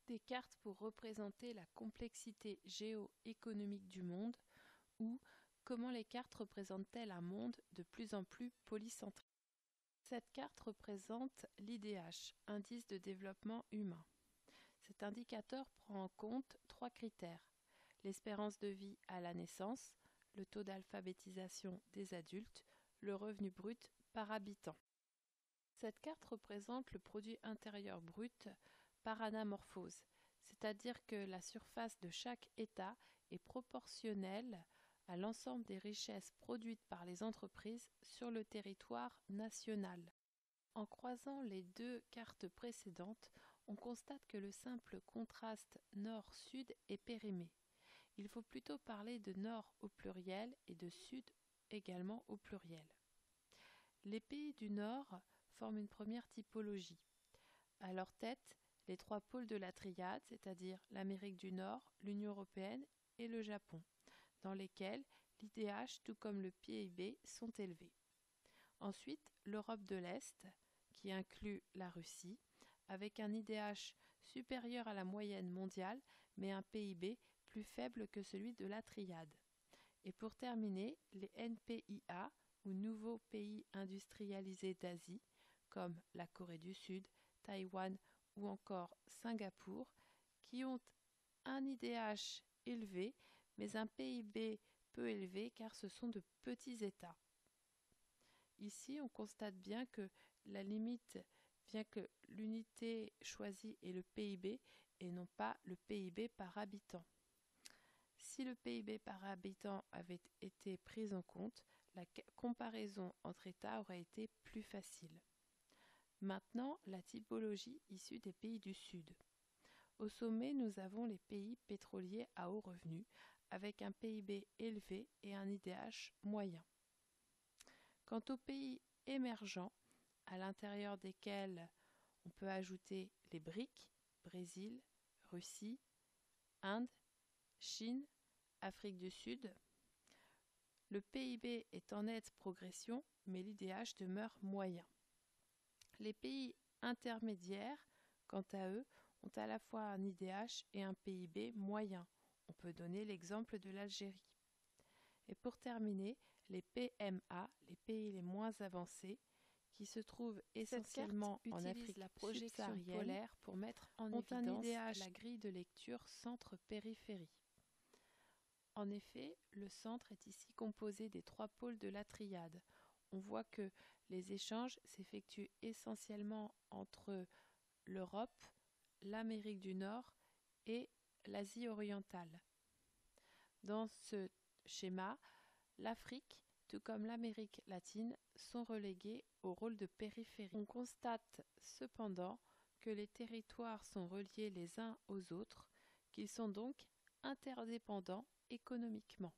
des cartes pour représenter la complexité géoéconomique du monde ou comment les cartes représentent-elles un monde de plus en plus polycentrique. Cette carte représente l'IDH, Indice de développement humain. Cet indicateur prend en compte 3 critères: l'espérance de vie à la naissance, le taux d'alphabétisation des adultes, le revenu brut par habitant. Cette carte représente le produit intérieur brut par anamorphose, c'est-à-dire que la surface de chaque État est proportionnelle à l'ensemble des richesses produites par les entreprises sur le territoire national. En croisant les deux cartes précédentes, on constate que le simple contraste nord-sud est périmé. Il faut plutôt parler de nord au pluriel et de sud également au pluriel. Les pays du nord forment une première typologie. À leur tête, les 3 pôles de la triade, c'est-à-dire l'Amérique du Nord, l'Union européenne et le Japon, dans lesquels l'IDH tout comme le PIB sont élevés. Ensuite, l'Europe de l'Est, qui inclut la Russie, avec un IDH supérieur à la moyenne mondiale, mais un PIB plus faible que celui de la triade. Et pour terminer, les NPIA, ou nouveaux pays industrialisés d'Asie, comme la Corée du Sud, Taïwan ou encore Singapour, qui ont un IDH élevé, mais un PIB peu élevé car ce sont de petits États. Ici, on constate bien que la limite vient que l'unité choisie est le PIB et non pas le PIB par habitant. Si le PIB par habitant avait été pris en compte, la comparaison entre États aurait été plus facile. Maintenant, la typologie issue des pays du Sud. Au sommet, nous avons les pays pétroliers à haut revenu, avec un PIB élevé et un IDH moyen. Quant aux pays émergents, à l'intérieur desquels on peut ajouter les BRIC, Brésil, Russie, Inde, Chine, Afrique du Sud, le PIB est en nette progression, mais l'IDH demeure moyen. Les pays intermédiaires, quant à eux, ont à la fois un IDH et un PIB moyen. On peut donner l'exemple de l'Algérie. Et pour terminer, les PMA, les pays les moins avancés, qui se trouvent essentiellement en Afrique subsaharienne, pour mettre en évidence la grille de lecture centre-périphérie. En effet, le centre est ici composé des 3 pôles de la triade. On voit que les échanges s'effectuent essentiellement entre l'Europe, l'Amérique du Nord et l'Asie orientale. Dans ce schéma, l'Afrique, tout comme l'Amérique latine, sont relégués au rôle de périphérie. On constate cependant que les territoires sont reliés les uns aux autres, qu'ils sont donc interdépendants économiquement.